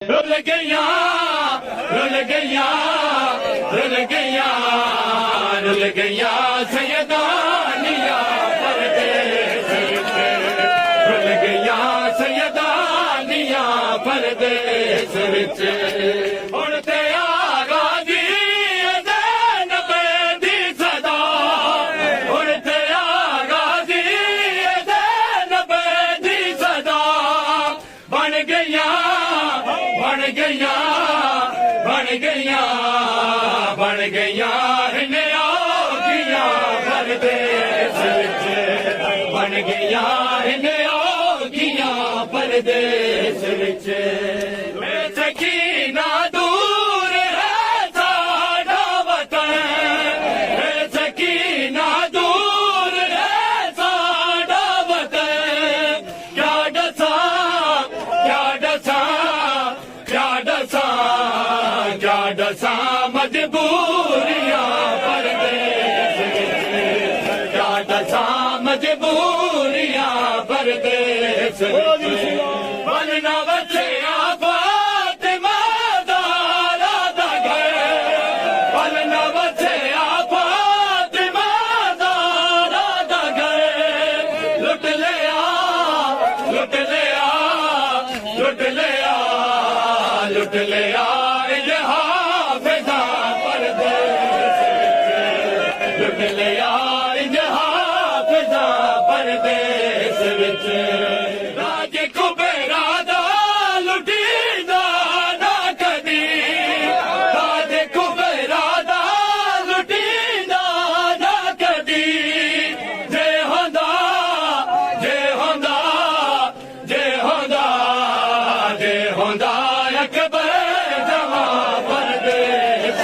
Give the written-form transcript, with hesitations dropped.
rule गईया rule गईया rule गईया रुल गईया सैयदानिया परदेस विच रुल गईया सैयदानिया परदेस विच हुण ते आ गाजी ज़ैनब दी सदा हुण ते आ गाजी ज़ैनब दी सदा बन गईया बन गईया बन गईया बन गईया हिने आगिया परदेस विच बन गईया हिने आगिया परदेस विच मैं सकीना दूर है साडा वतन मैं सकीना दूर है साडा वतन क्या दसा क्या दसा क्या दसा क्या दसा मजबूरियां परदेस विच क्या दसा मजबूरियां परदेस विच बनना बच्चिया फातिमा ज़हरा दा घर बनना बच्चिया फातिमा ज़हरा दा घर लुट लिया लुट लिया लुट लिया लुट लिया ये हाफ़िज़ा परदेस विच लुट लिया ये हाफ़िज़ा परदेस विच राज कुबेरा दा लुटींदा ना कदी राज कुबेरा दा लुटींदा ना कदी जे होंदा जे होंदा जे होंदा जे होंदा अकबर जवां परदेस